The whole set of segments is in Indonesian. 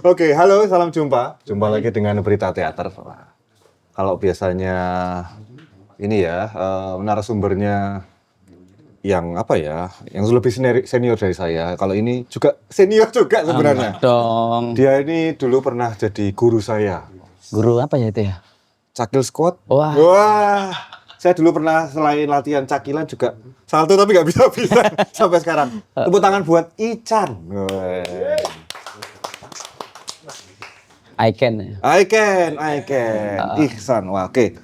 Oke, halo, salam jumpa. Jumpa lagi dengan Berita Teater. Kalau biasanya ini ya, narasumbernya yang apa ya, yang lebih senior dari saya. Kalau ini juga senior juga sebenarnya. Dong. Dia ini dulu pernah jadi guru saya. Guru apa ya itu ya? Cakil squat. Wah. Wah. Saya dulu pernah selain latihan cakilan juga salto tapi nggak bisa sampai sekarang. Tepuk tangan buat Ican. I can. Ihsan. Wah, oke.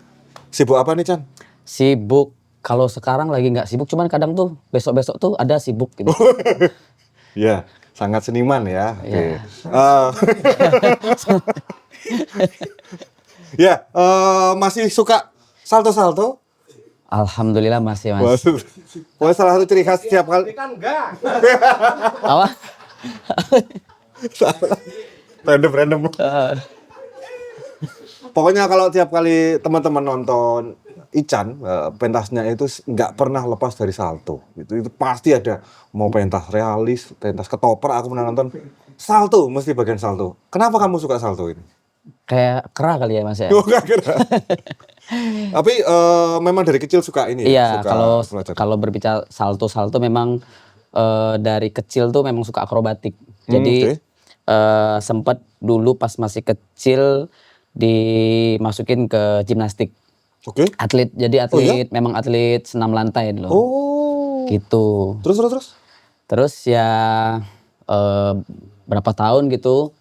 Sibuk apa nih, Chan? Sibuk. Kalau sekarang lagi nggak sibuk, cuman kadang tuh besok-besok tuh ada sibuk gitu. Ya, sangat seniman ya. Oke. Ya. Masih suka salto-salto? Alhamdulillah masih, Mas. Wah, salah satu ciri khas setiap kali. Kan enggak. Apa? Random. Pokoknya kalau tiap kali teman-teman nonton Ican, pentasnya itu nggak pernah lepas dari salto. Itu pasti ada. Mau pentas realis, pentas ketoprak, aku pernah nonton. Salto, mesti bagian salto. Kenapa kamu suka salto ini? Kayak kera kali ya, Mas ya? Oh, nggak kira. Tapi memang dari kecil suka ini Iya, suka belajar. kalau berbicara salto memang dari kecil tuh memang suka akrobatik. Jadi sempat dulu pas masih kecil dimasukin ke gimnastik. Oke. Atlet, jadi atlet, memang atlet senam lantai dulu. Oh. Gitu. Terus? Terus ya berapa tahun gitu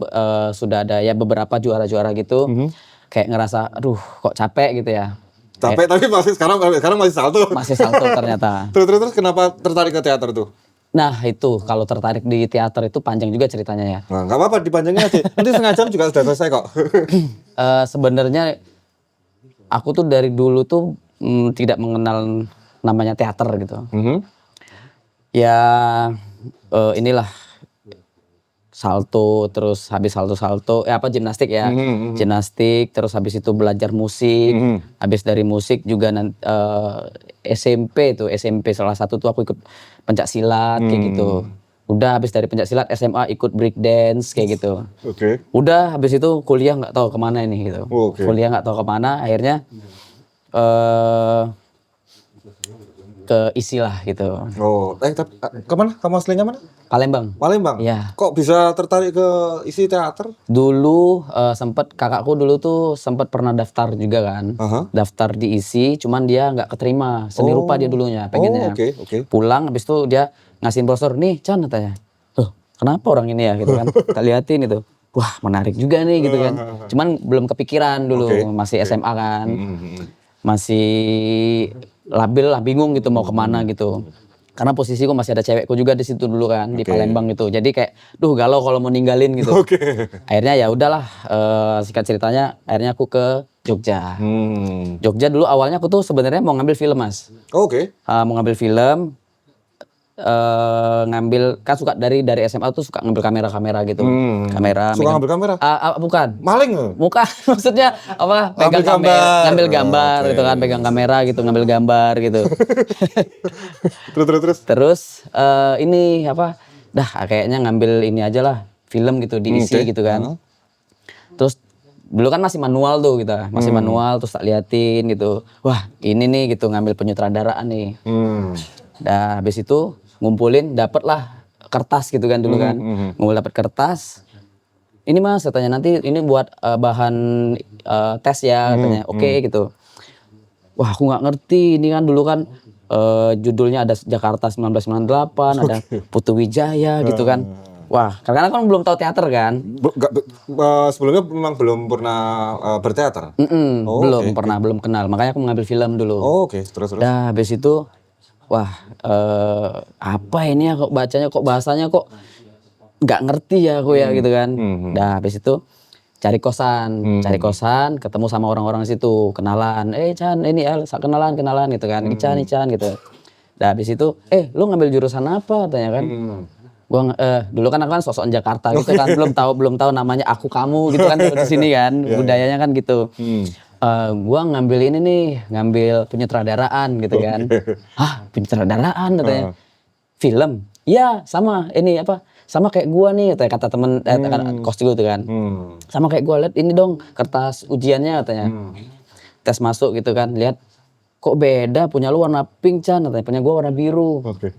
sudah ada ya beberapa juara-juara gitu. Kayak ngerasa aduh kok capek gitu ya. Capek tapi sekarang masih salto. Masih salto ternyata. Terus kenapa tertarik ke teater tuh? Nah itu kalau tertarik di teater itu panjang juga ceritanya ya. Nah, nggak apa-apa dipanjangin aja. Nanti setengah jam juga sudah selesai kok. Sebenarnya aku tuh dari dulu tuh tidak mengenal namanya teater gitu. Ya inilah salto, terus habis salto gimnastik ya. Gimnastik, terus habis itu belajar musik. Habis dari musik juga SMP salah satu tuh aku ikut pencak silat kayak gitu. Udah habis dari pencak silat SMA ikut break dance kayak gitu. Oke. Udah habis itu kuliah nggak tahu kemana ini gitu. Kuliah nggak tahu kemana, akhirnya ke isi lah gitu. Oh, tapi kemana? Kamu aslinya mana? Palembang. Iya. Kok bisa tertarik ke isi teater? Dulu sempat kakakku dulu tuh sempat pernah daftar juga kan. Daftar di isi, cuman dia nggak keterima. Seni rupa dia dulunya pengennya. Oke. Pulang habis itu dia ngasihin brosur, nih Chan katanya. Loh, kenapa orang ini ya gitu kan. Kita liatin itu. Wah, menarik juga nih gitu kan. Cuman belum kepikiran dulu, masih SMA kan. Masih labil lah, bingung gitu mau kemana gitu. Karena posisiku masih ada cewekku juga di situ dulu kan, di Palembang gitu. Jadi kayak, galau kalau mau ninggalin gitu. Akhirnya ya udahlah, singkat ceritanya, akhirnya aku ke Jogja. Jogja dulu awalnya aku tuh sebenarnya mau ngambil film, Mas. Oke. Mau ngambil film, ngambil kan suka dari SMA tuh suka ngambil kamera gitu. Kamera. Suka ngambil kamera? Bukan. Maling? Bukan, maksudnya apa? Pegang kamera, ngambil gambar gitu kan, pegang kamera gitu, ngambil gambar gitu. Terus. Terus ini apa? Dah kayaknya ngambil ini aja lah, film gitu diisi gitu kan. Terus dulu kan masih manual tuh kita, masih manual terus tak liatin gitu. Wah, ini nih gitu ngambil penyutradaraan nih. Dah habis itu ngumpulin dapet lah kertas gitu kan dulu kan. Ngumpul dapet kertas. Ini Mas katanya nanti ini buat bahan tes ya katanya. Oke gitu. Wah aku nggak ngerti ini kan dulu kan judulnya ada Jakarta 1998, ada Putu Wijaya gitu kan. Wah karena kan belum tahu teater kan. Sebelumnya memang belum pernah berteater? Belum kenal. Makanya aku mengambil film dulu. Oke. Terus. Dah habis itu wah, apa ini ya kok bacanya kok bahasanya kok nggak ngerti ya aku ya gitu kan. Dah habis itu cari kosan, ketemu sama orang-orang situ, kenalan. Chan, ini ya kenalan gitu kan. Chan gitu. Dah habis itu, lu ngambil jurusan apa tanya kan. Gua dulu kan aku kan sosok Jakarta gitu kan, belum tahu namanya aku kamu gitu kan di sini kan, budayanya kan gitu. Gua ngambil ini nih, ngambil penyutradaraan gitu kan. Hah, penyutradaraan katanya. Film. iya sama ini apa sama kayak gua nih kata temen kos gue tuh kan sama kayak gua, lihat ini dong kertas ujiannya katanya. Tes masuk gitu kan, lihat kok beda, punya lu warna pink Chan katanya, punya gua warna biru. Oke.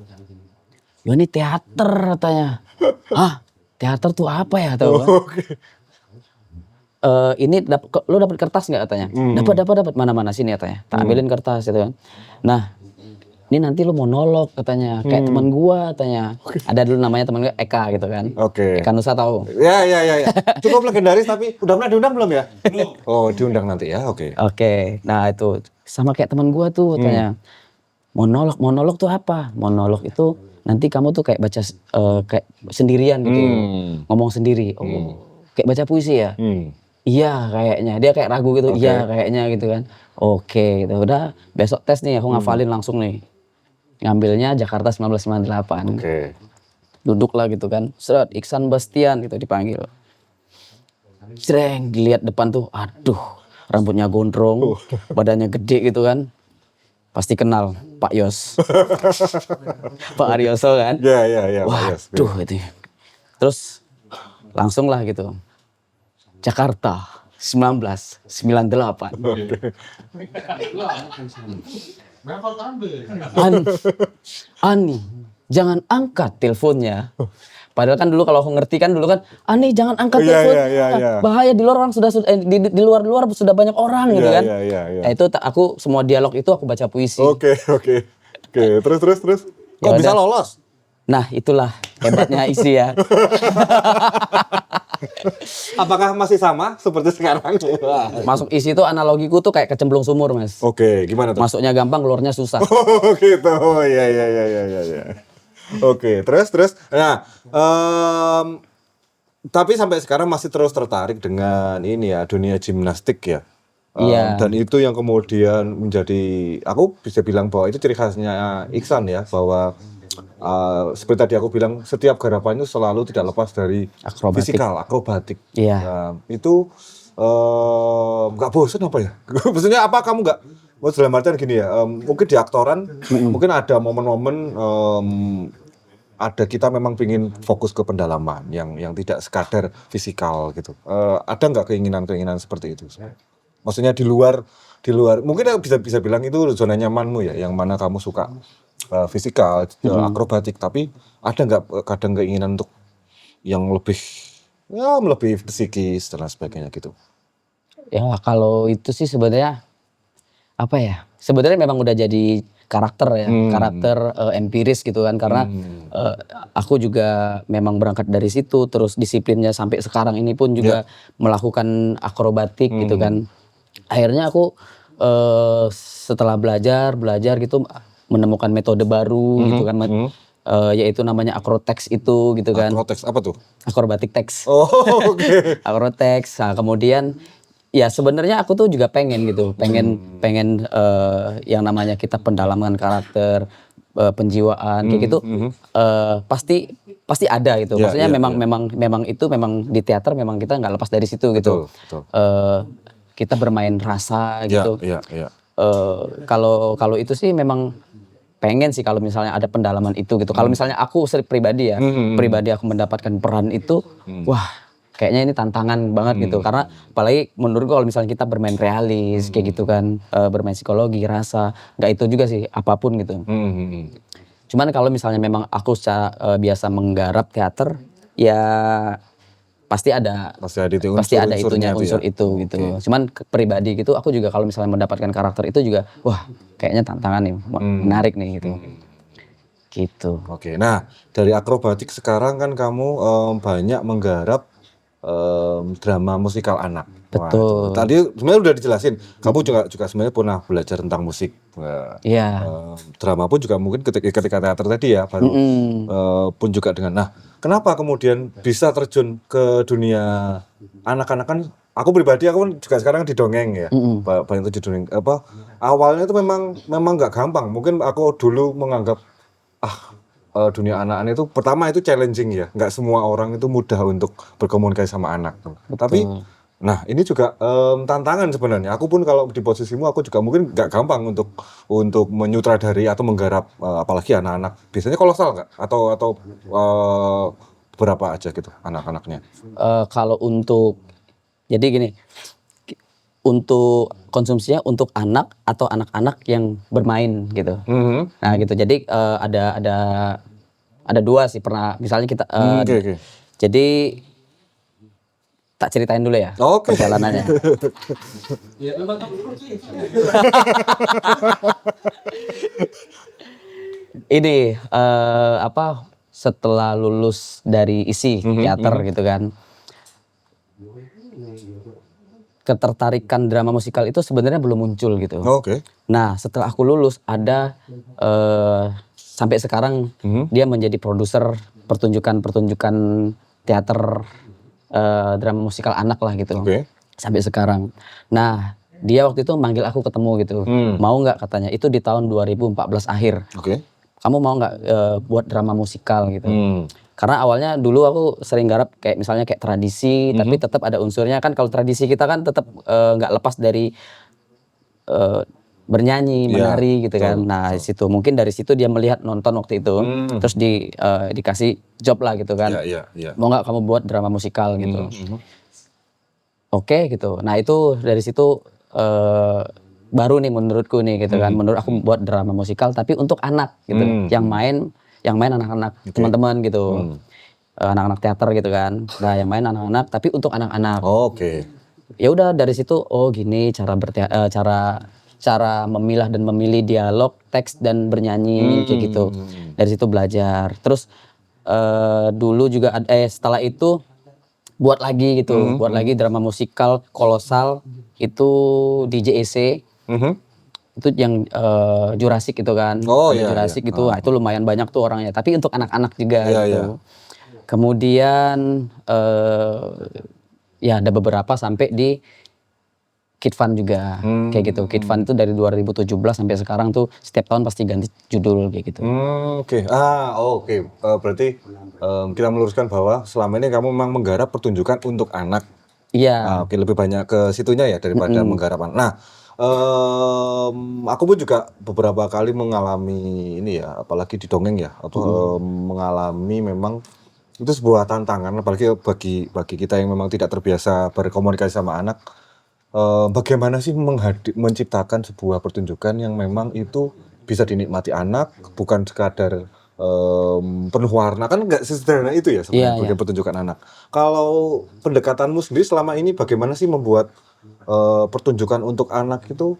Ya ini teater katanya. Hah, teater tuh apa ya tahu kan? Oke. Ini lu dapat kertas nggak katanya? Dapat mana sini katanya. Tak ambilin kertas gitu kan. Nah, ini nanti lu monolog katanya, kayak teman gua katanya. Ada dulu namanya teman gua Eka gitu kan. Oke. Eka Nusa tahu. Ya. Cukup legendaris tapi udah pernah diundang belum ya? Belum. Oh, diundang nanti ya. Oke. Oke. Nah, itu sama kayak teman gua tuh katanya. Monolog tuh apa? Monolog itu nanti kamu tuh kayak baca kayak sendirian gitu. Ngomong sendiri. Oh, kayak baca puisi ya? Iya kayaknya, dia kayak ragu gitu, iya kayaknya gitu kan. Oke gitu, udah besok tes nih aku ngafalin langsung nih. Ngambilnya Jakarta 1998. Oke. Duduk lah gitu kan, seret Iksan Bastian gitu dipanggil. Sreng, dilihat depan tuh, aduh rambutnya gondrong, badannya gede gitu kan. Pasti kenal Pak Yos. Pak Aryoso kan. Ya. Waduh itu. Terus langsung lah gitu. Jakarta 1998. Ani, jangan angkat teleponnya. Padahal kan dulu kalau aku ngerti kan dulu kan, Ani jangan angkat telepon. Iya. Bahaya di luar orang sudah di luar sudah banyak orang gitu kan. Iya. Nah, itu aku semua dialog itu aku baca puisi. Oke. Terus. Kok Ya bisa udah. lolos? Nah, itulah hebatnya isi ya. Apakah masih sama seperti sekarang? Masuk isi itu analogiku tuh kayak kecemplung sumur, Mas. Oke, gimana tuh? Masuknya gampang, keluarnya susah. Oh gitu, iya. Oke, terus. Nah, tapi sampai sekarang masih terus tertarik dengan ini ya, dunia gimnastik ya. Iya. Dan itu yang kemudian menjadi, aku bisa bilang bahwa itu ciri khasnya Iksan ya, bahwa seperti tadi aku bilang, setiap garapannya selalu tidak lepas dari akrobatik. Iya. Nah, itu nggak bosan apa ya? Maksudnya apa kamu nggak? Dalam artian gini ya, mungkin di aktoran mungkin ada momen-momen ada kita memang pingin fokus ke pendalaman yang tidak sekadar fisikal gitu. Ada nggak keinginan seperti itu? Maksudnya di luar mungkin bisa bilang itu zona nyamanmu ya, yang mana kamu suka fisikal, akrobatik, tapi ada nggak kadang keinginan untuk yang lebih psikis dan lain sebagainya gitu? Ya kalau itu sih sebenarnya apa ya? Sebenarnya memang udah jadi karakter ya, karakter empiris gitu kan, karena aku juga memang berangkat dari situ, terus disiplinnya sampai sekarang ini pun juga melakukan akrobatik gitu kan. Akhirnya aku setelah belajar gitu menemukan metode baru gitu kan, yaitu namanya akrotex itu gitu kan. Akrotex apa tuh? Akrobatik teks. Oh oke. Akrotex. Nah, kemudian ya sebenarnya aku tuh juga pengen yang namanya kita pendalaman karakter, penjiwaan kayak gitu, pasti ada gitu. Maksudnya memang itu memang di teater memang kita nggak lepas dari situ gitu. Betul. Kita bermain rasa gitu. Iya. Kalau itu sih memang pengen sih kalau misalnya ada pendalaman itu gitu. Kalau misalnya aku pribadi aku mendapatkan peran itu, wah kayaknya ini tantangan banget gitu. Karena apalagi menurutku kalau misalnya kita bermain realis kayak gitu kan, bermain psikologi, rasa, nggak itu juga sih apapun gitu. Cuman kalau misalnya memang aku secara biasa menggarap teater, ya pasti ada itunya unsur itu gitu. Cuman pribadi gitu aku juga kalau misalnya mendapatkan karakter itu juga wah kayaknya tantangan nih, menarik nih gitu. Gitu. Oke. Nah, dari akrobatik sekarang kan kamu banyak menggarap drama musikal anak. Betul. Tadi sebenarnya udah dijelasin. Kamu juga sebenarnya pernah belajar tentang musik. Iya. Drama pun juga mungkin ketika teater tadi ya baru pun juga dengan. Nah, kenapa kemudian bisa terjun ke dunia anak-anak kan? Aku pribadi aku kan juga sekarang didongeng ya. Banyak itu didongeng. Awalnya itu memang nggak gampang. Mungkin aku dulu menganggap dunia anak-anak itu pertama itu challenging ya, nggak semua orang itu mudah untuk berkomunikasi sama anak. Betul. Tapi Nah, ini juga tantangan sebenarnya. Aku pun kalau di posisimu, aku juga mungkin nggak gampang untuk menyutradari atau menggarap apalagi anak-anak. Biasanya kolosal nggak? Atau berapa aja gitu anak-anaknya? Kalau untuk jadi gini, untuk konsumsinya untuk anak atau anak-anak yang bermain gitu. Mhm. Nah gitu. Jadi ada dua sih pernah. Misalnya kita Oke. jadi tak ceritain dulu ya Oke. perjalanannya. Ini apa setelah lulus dari ISI teater gitu kan, ketertarikan drama musikal itu sebenarnya belum muncul gitu. Oke. Nah setelah aku lulus ada sampai sekarang dia menjadi produser pertunjukan teater drama musikal anak lah gitu. Oke. Sampai sekarang. Nah dia waktu itu manggil aku ketemu gitu. Mau nggak katanya, itu di tahun 2014 akhir. Oke. Kamu mau nggak buat drama musikal gitu. Hmm. Karena awalnya dulu aku sering garap kayak misalnya kayak tradisi, tapi tetap ada unsurnya kan, kalau tradisi kita kan tetap nggak lepas dari bernyanyi, Iya, menari gitu kan. betul, Nah, di situ mungkin dari situ dia melihat nonton waktu itu, terus dikasih job lah gitu kan. Iya. Mau nggak kamu buat drama musikal gitu. Mhm. Oke gitu. Nah, itu dari situ baru nih menurutku nih gitu kan. Menurut aku buat drama musikal tapi untuk anak gitu. Yang main anak-anak, teman-teman gitu. Anak-anak teater gitu kan. Nah, yang main anak-anak tapi untuk anak-anak. Oke. Ya udah dari situ, oh gini cara memilah dan memilih dialog, teks dan bernyanyi kayak gitu. Dari situ belajar. Terus dulu juga setelah itu buat lagi gitu, buat lagi drama musikal kolosal itu di JEC. Itu yang Jurassic gitu kan. Oh, Ada iya, Jurassic iya. gitu. Nah, itu lumayan banyak tuh orangnya, tapi untuk anak-anak juga Iya, gitu. iya. Kemudian ya ada beberapa sampai di Kid Fun juga kayak gitu. Kid Fun itu dari 2017 sampai sekarang tuh setiap tahun pasti ganti judul kayak gitu. Oke. Oke. Berarti kita meluruskan bahwa selama ini kamu memang menggarap pertunjukan untuk anak. Iya. Oke, lebih banyak ke situnya ya daripada menggarap anak. Nah, aku pun juga beberapa kali mengalami ini ya, apalagi di dongeng ya, atau mengalami memang itu sebuah tantangan, apalagi bagi kita yang memang tidak terbiasa berkomunikasi sama anak. Bagaimana sih menciptakan sebuah pertunjukan yang memang itu bisa dinikmati anak, bukan sekadar penuh warna, kan nggak sesederhana itu ya sebenarnya Iya, bagian pertunjukan anak. Kalau pendekatanmu sendiri selama ini bagaimana sih membuat pertunjukan untuk anak itu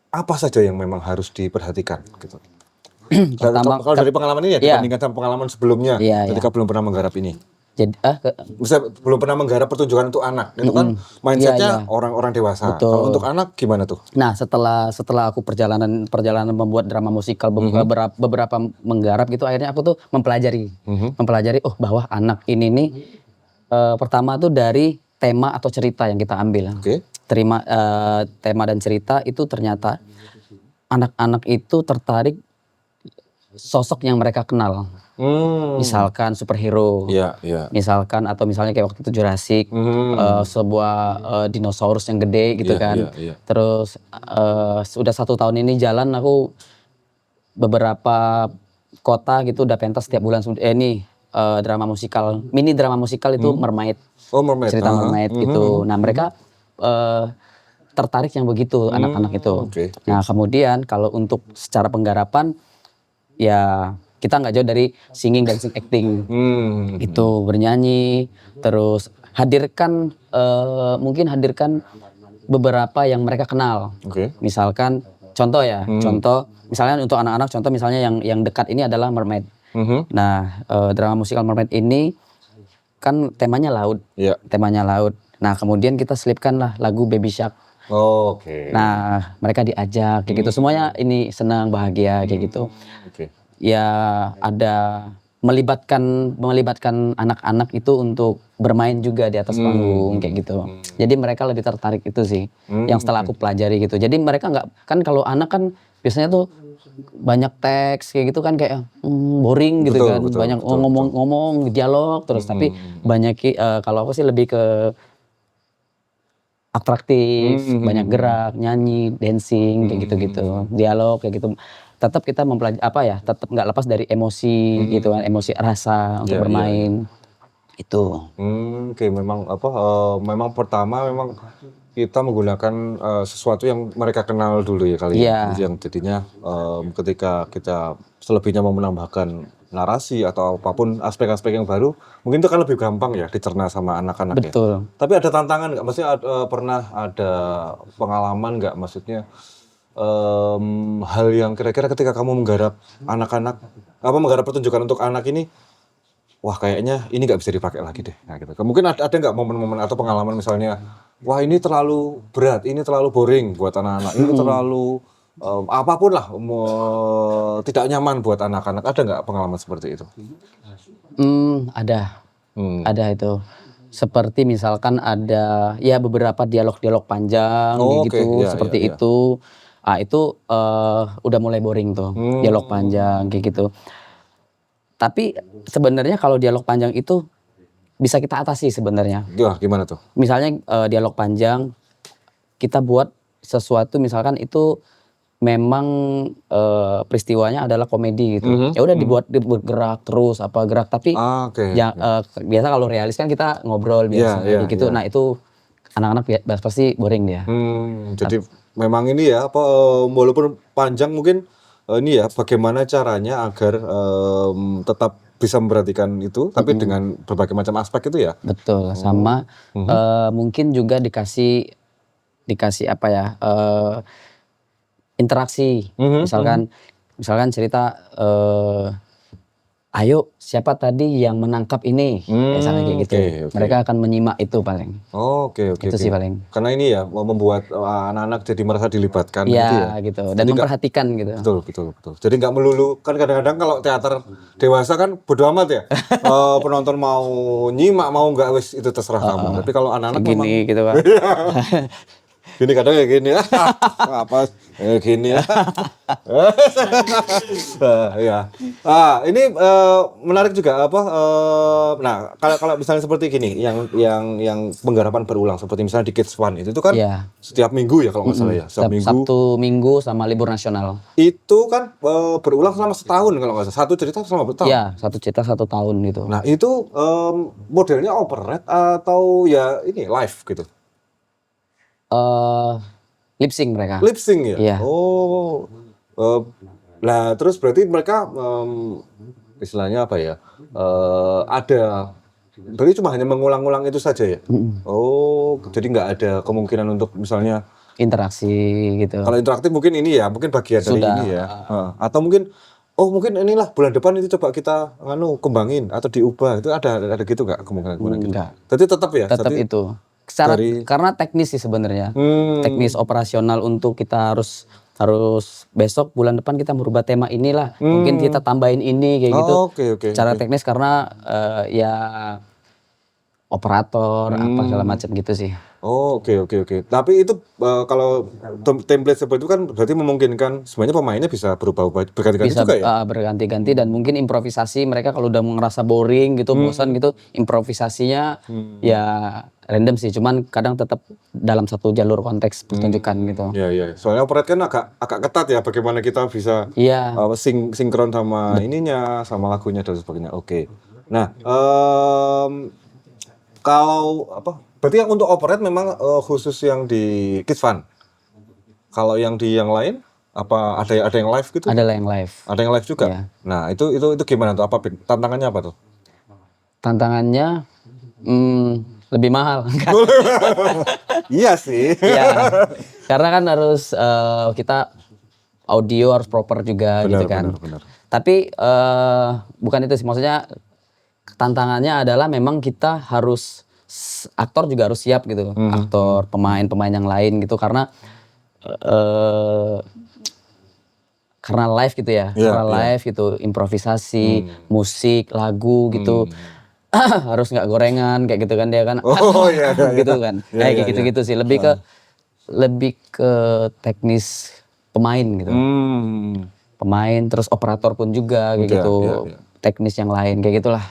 apa saja yang memang harus diperhatikan gitu? Pertama Kalau dari pengalaman ini ya iya. dibandingkan sama pengalaman sebelumnya Iya, ketika belum pernah menggarap ini. Jadi Misalnya belum pernah menggarap pertunjukan untuk anak, itu kan mindsetnya Iya. orang-orang dewasa. Betul. Kalau untuk anak gimana tuh? Nah, setelah aku perjalanan membuat drama musikal beberapa menggarap gitu, akhirnya aku tuh mempelajari oh bahwa anak ini nih pertama tuh dari tema atau cerita yang kita ambil. Oke. Tema dan cerita itu ternyata anak-anak itu tertarik sosok yang mereka kenal. Misalkan superhero. Iya. Misalkan atau misalnya kayak waktu itu Jurassic, sebuah dinosaurus yang gede gitu Iya, kan. iya. Terus sudah 1 tahun ini jalan, aku beberapa kota gitu udah pentas setiap bulan. Drama musikal, mini drama musikal itu Mermaid. Oh, Mermaid. Cerita Mermaid gitu. Nah mereka tertarik yang begitu anak-anak itu. Oke. Nah kemudian kalau untuk secara penggarapan ya kita nggak jauh dari singing dan acting. Itu bernyanyi, terus mungkin hadirkan beberapa yang mereka kenal. Oke. Misalkan contoh misalnya untuk anak-anak, contoh misalnya yang dekat ini adalah Mermaid. Nah drama musikal Mermaid ini kan temanya laut. Iya. Temanya laut. Nah kemudian kita selipkan lah lagu Baby Shark. Oke. Nah mereka diajak kayak gitu, semuanya ini senang bahagia kayak gitu. Oke. Ya ada melibatkan anak-anak itu untuk bermain juga di atas panggung kayak gitu. Jadi mereka lebih tertarik itu sih yang setelah aku pelajari gitu. Jadi mereka nggak, kan kalau anak kan biasanya tuh banyak teks kayak gitu kan kayak boring gitu Betul, kan, betul, banyak betul, ngomong-ngomong dialog terus, tapi banyak kalau aku sih lebih ke atraktif, banyak gerak, nyanyi, dancing kayak gitu-gitu, dialog kayak gitu. Tetap kita apa ya, tetap nggak lepas dari emosi gitu kan, emosi rasa untuk Iya, iya, iya. bermain, itu. Oke, memang apa, memang pertama memang kita menggunakan, sesuatu yang mereka kenal dulu ya kali ya? Iya, Yang jadinya, ketika kita selebihnya mau menambahkan narasi atau apapun aspek-aspek yang baru, mungkin itu kan lebih gampang ya dicerna sama anak-anak ya. betul. Tapi ada tantangan nggak? Maksudnya pernah ada pengalaman nggak? Maksudnya, hal yang kira-kira ketika kamu menggarap anak-anak menggarap pertunjukan untuk anak ini, wah kayaknya ini nggak bisa dipakai lagi deh, nah gitu. Mungkin ada nggak momen-momen atau pengalaman misalnya, wah ini terlalu berat, ini terlalu boring buat anak-anak, ini terlalu apapun lah, tidak nyaman buat anak-anak. Ada nggak pengalaman seperti itu? Ada. Hmm. Ada itu. Seperti misalkan ada ya beberapa dialog-dialog panjang kayak Oh, oke, gitu, ya, ya, seperti ya. itu. Ah itu udah mulai boring tuh, dialog panjang kayak gitu. Tapi sebenarnya kalau dialog panjang itu bisa kita atasi sebenarnya. Wah, gimana tuh? Misalnya dialog panjang kita buat sesuatu misalkan itu memang peristiwanya adalah komedi gitu. Ya udah dibuat bergerak terus apa gerak tapi Ah, oke, ya oke. biasa kalau realis kan kita ngobrol Iya, biasa iya, kayak gitu. iya. Nah itu anak-anak pasti boring dia. Jadi memang ini ya apa, walaupun panjang mungkin, ini ya bagaimana caranya agar, tetap bisa memperhatikan itu, tapi dengan berbagai macam aspek itu ya? Betul, sama mungkin juga dikasih apa ya, interaksi. Misalkan cerita, "Ayo siapa tadi yang menangkap ini?" Misalnya kayak gitu. Oke, oke. Mereka akan menyimak itu paling. Oke, oke, Itu oke. sih paling. Karena ini ya, mau membuat, anak-anak jadi merasa dilibatkan gitu ya? Iya gitu, dan Jadi nggak memperhatikan gitu. betul, betul, betul. Jadi nggak melulu, kan kadang-kadang kalau teater dewasa kan bodo amat ya, penonton mau nyimak, mau nggak, wis itu terserah kamu. Tapi kalau anak-anak Kayak memang gini gitu Pak. gini kadang ya gini, apa, gini ya. Ya. Ini, menarik juga apa, nah kalau kalau misalnya seperti gini, yang penggarapan berulang seperti misalnya di Kids Fun itu tuh kan Iya. setiap minggu ya kalau nggak salah ya, setiap minggu. Sabtu, Minggu sama libur nasional. Itu kan, berulang selama setahun kalau nggak salah, satu cerita selama bertahun. Iya, satu cerita 1 tahun gitu. Nah itu, modelnya operette atau ya ini live gitu? Lip sync mereka. Lip sync ya? Iya. Oh, lah terus berarti mereka, istilahnya apa ya, ada berarti cuma hanya mengulang-ulang itu saja ya? Oh, jadi nggak ada kemungkinan untuk misalnya Interaksi gitu. kalau interaktif mungkin ini ya, mungkin bagian dari Sudah. ini ya, atau mungkin, oh mungkin inilah bulan depan itu coba kita kembangin atau diubah, itu ada gitu nggak kemungkinan gitu? Enggak. Tapi tetap ya? Tetap Tapi itu. Secara dari karena teknis sih sebenarnya. Hmm. Teknis operasional untuk kita harus besok bulan depan kita merubah tema inilah. Mungkin kita tambahin ini kayak gitu. Oke, oke, Secara oke. teknis karena ya operator apa segala macam gitu sih. Oh, oke, oke, oke. Tapi itu, kalau template seperti itu kan berarti memungkinkan sebenarnya pemainnya bisa berubah-ubah, berganti-ganti Bisa juga ya? berganti-ganti dan mungkin improvisasi mereka kalau udah ngerasa boring gitu, bosan gitu, improvisasinya ya random sih. Cuman kadang tetap dalam satu jalur konteks pertunjukan gitu. Iya, iya. Soalnya operette kan agak ketat ya, bagaimana kita bisa Iya. sinkron sama ininya, sama lagunya dan sebagainya. Oke. Nah, kalau apa? Berarti yang untuk operette memang, khusus yang di Kids Fun. Kalau yang di yang lain apa ada yang live gitu? Adalah yang live. Ada yang live juga. Iya. Nah, itu gimana tuh? Apa tantangannya apa tuh? Tantangannya lebih mahal. Iya sih. Iya. Karena kan harus kita audio harus proper juga Benar, gitu kan. benar, benar. Tapi bukan itu sih, maksudnya tantangannya adalah memang kita harus aktor juga harus siap gitu. Aktor, pemain yang lain gitu karena karena live gitu ya. Iya, Karena iya. live gitu, improvisasi, musik, lagu gitu. Harus nggak gorengan kayak gitu kan dia kan. Oh, iya, iya, Gitu iya. kan. Iya, Kayak iya, gitu-gitu sih, lebih ke teknis pemain gitu. pemain, terus operator pun juga kayak Iya, gitu. iya, iya. Teknis yang lain kayak gitulah.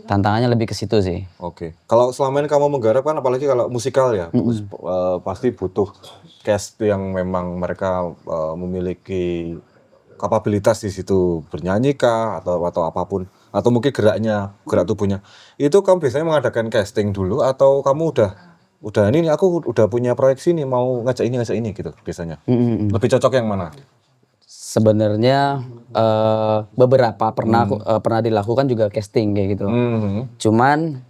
Tantangannya lebih ke situ sih. Oke. Kalau selama ini kamu menggarap kan, apalagi kalau musikal ya, pasti butuh cast yang memang mereka memiliki kapabilitas di situ, bernyanyi kah atau apapun, atau mungkin gerak tubuhnya. Itu kamu biasanya mengadakan casting dulu atau kamu udah ini nih, aku udah punya proyeksi nih, mau ngajak ini gitu biasanya. Lebih cocok yang mana? Sebenarnya beberapa pernah dilakukan juga casting kayak gitu. Cuman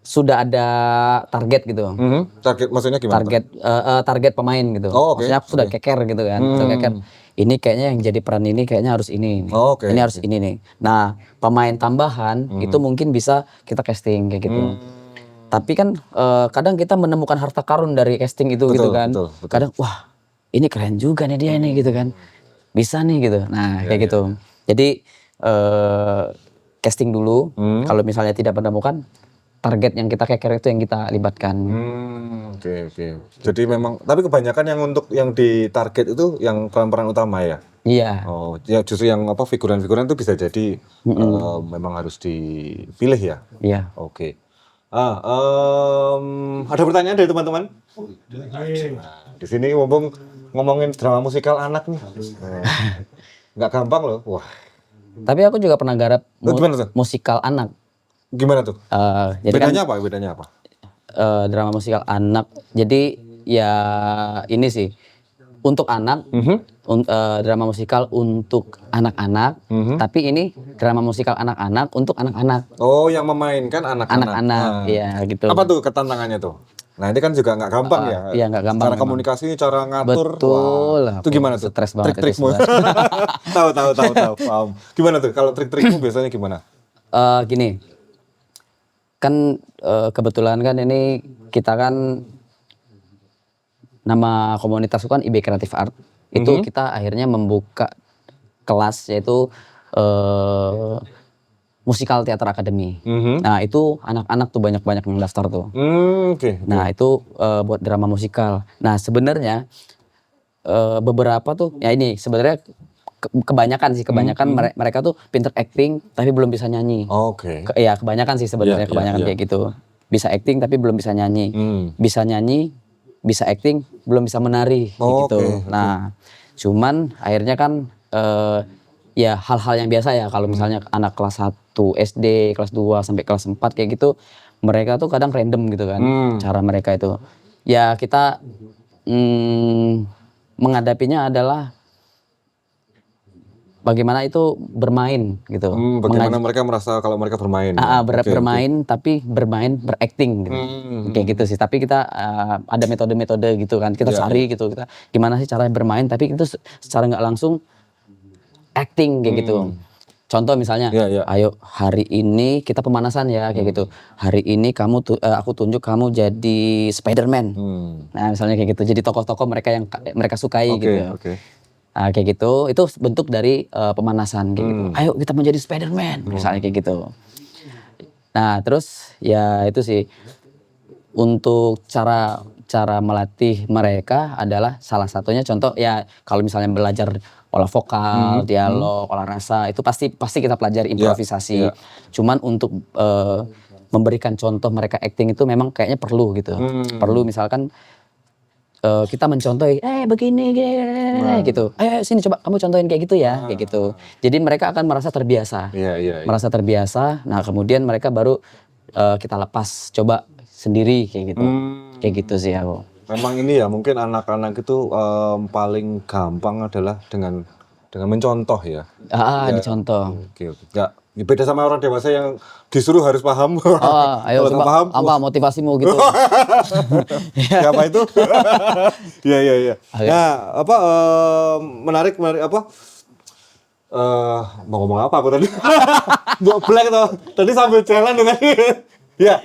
sudah ada target gitu. Target maksudnya gimana? Target pemain gitu. Oh, oke. Maksudnya aku sudah keker gitu kan. Sudah keker. Ini kayaknya yang jadi peran ini kayaknya harus ini nih. Oh, oke, Ini harus ini nih. Nah, pemain tambahan itu mungkin bisa kita casting kayak gitu. Tapi kan kadang kita menemukan harta karun dari casting itu gitu kan. betul. Kadang wah, ini keren juga nih dia ini gitu kan. Bisa nih gitu. Nah, kayak gitu. Jadi casting dulu. Kalau misalnya tidak menemukan target yang kita keker itu yang kita libatkan. Oke. Jadi memang, tapi kebanyakan yang untuk yang di target itu yang peran-peran utama ya. Iya. Oh, ya justru yang apa figuran-figuran itu bisa jadi memang harus dipilih ya. Iya. Oke. Ada pertanyaan dari teman-teman? Nah, di sini ngomongin drama musikal anak nih. Nggak gampang loh. Wah. Tapi aku juga pernah garap Gimana tuh? musikal anak. Gimana tuh? Jadi kan Bedanya apa? drama musikal anak. Jadi ya ini sih untuk anak, drama musikal untuk anak-anak. Tapi ini drama musikal anak-anak untuk anak-anak. Oh, yang memainkan anak-anak. Anak-anak, iya gitu. Apa tuh ketantangannya tuh? Nah, ini kan juga nggak gampang ya. Iya, nggak gampang Cara memang. komunikasi, cara ngatur. Betul. Wah, itu gimana tuh? Stres banget itu Trik-trikmu. Tahu. Paham. Gimana tuh? Kalau trik-trikmu biasanya gimana? Gini, kan kebetulan kan ini kita kan nama komunitas itu kan IB Creative Art. Itu kita akhirnya membuka kelas yaitu Musikal Teater Academy. Nah itu anak-anak tuh banyak-banyak yang daftar tuh. Oke. Nah itu buat drama musikal. Nah sebenarnya beberapa tuh ya ini sebenarnya kebanyakan mereka tuh pinter acting tapi belum bisa nyanyi. Oke. Ya kebanyakan sih sebenarnya Iya, kebanyakan iya. kayak gitu. Bisa acting tapi belum bisa nyanyi. Bisa nyanyi, bisa acting, belum bisa menari kayak Oh, gitu. oke. Nah, cuman akhirnya kan ya hal-hal yang biasa ya kalau misalnya anak kelas 1 SD, kelas 2 sampai kelas 4 kayak gitu, mereka tuh kadang random gitu kan cara mereka itu. Ya kita menghadapinya adalah bagaimana itu bermain gitu. Bagaimana mereka merasa kalau mereka bermain? Bermain tapi bermain berakting gitu. Kayak gitu sih. Tapi kita ada metode-metode gitu kan. Kita cari gitu. Kita gimana sih cara bermain tapi itu secara nggak langsung acting kayak gitu. Contoh misalnya, ayo hari ini kita pemanasan ya kayak gitu. Hari ini aku tunjuk kamu jadi Spider-Man. Nah misalnya kayak gitu. Jadi tokoh-tokoh mereka yang mereka sukai gitu. Nah, kayak gitu, itu bentuk dari pemanasan kayak gitu. Ayo kita menjadi Spider-Man, misalnya kayak gitu. Nah, terus ya itu sih untuk cara melatih mereka adalah salah satunya contoh ya kalau misalnya belajar olah vokal, dialog, olah rasa itu pasti kita pelajari improvisasi. Cuman untuk memberikan contoh mereka acting itu memang kayaknya perlu gitu. Perlu misalkan kita mencontohi, begini, gitu. Ayo sini coba kamu contohin kayak gitu ya, kayak gitu. Jadi mereka akan merasa terbiasa, merasa terbiasa. Nah kemudian mereka baru kita lepas, coba sendiri kayak gitu, kayak gitu sih aku. Memang ini ya mungkin anak-anak itu paling gampang adalah dengan mencontoh ya. Dicontoh. Oke. Nggak beda sama orang dewasa yang disuruh harus paham. Ayo Kalau nggak coba paham, apa motivasimu gitu. siapa itu? Iya. Nah, apa menarik apa? Mau ngomong apa aku tadi? Blank tuh. Tadi sambil jalan dengan ya.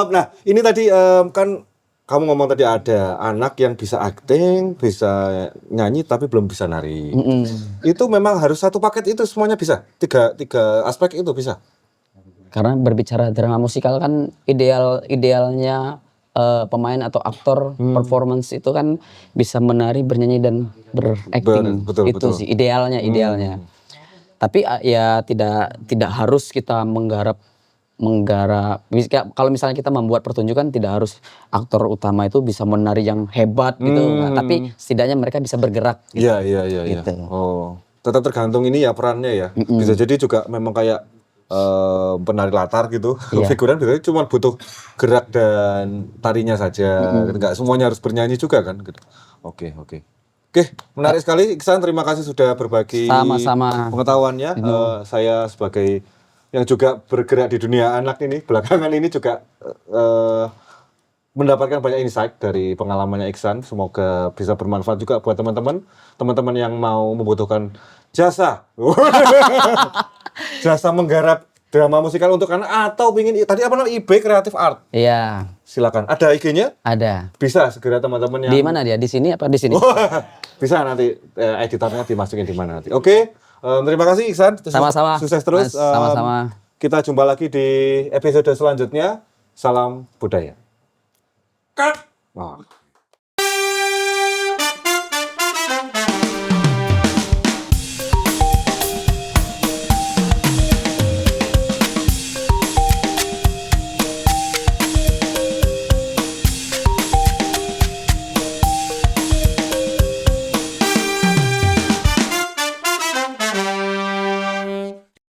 Nah, ini tadi kan kamu ngomong tadi ada anak yang bisa acting, bisa nyanyi tapi belum bisa nari. Itu memang harus satu paket itu semuanya bisa. Tiga aspek itu bisa. Karena berbicara drama musikal kan idealnya pemain atau aktor performance itu kan bisa menari, bernyanyi dan berakting. Betul, Itu betul. sih idealnya. Tapi ya tidak harus kita menggarap kalau misalnya kita membuat pertunjukan tidak harus aktor utama itu bisa menari yang hebat gitu, nggak. Tapi setidaknya mereka bisa bergerak gitu. Iya. Gitu. Oh, tetap tergantung ini ya perannya ya. Bisa jadi juga memang kayak penari latar gitu. Figuran biasanya cuma butuh gerak dan tarinya saja. Nggak semuanya harus bernyanyi juga kan. Gitu. Oke, menarik sekali Iksan. Terima kasih sudah berbagi Sama-sama. pengetahuannya. Saya sebagai yang juga bergerak di dunia anak ini belakangan ini juga mendapatkan banyak insight dari pengalamannya Iksan. Semoga bisa bermanfaat juga buat teman-teman yang mau membutuhkan jasa menggarap drama musikal untuk anak atau pingin tadi apa namanya IB Creative Art. Iya, Silakan. Ada IG-nya? ada. Bisa segera teman-teman yang Di mana dia? Di sini apa di sini? bisa nanti editornya dimasukin di mana nanti. Oke. Terima kasih Iksan. Sama-sama. Sukses terus. Mas, sama-sama. Kita jumpa lagi di episode selanjutnya. Salam budaya. Cut.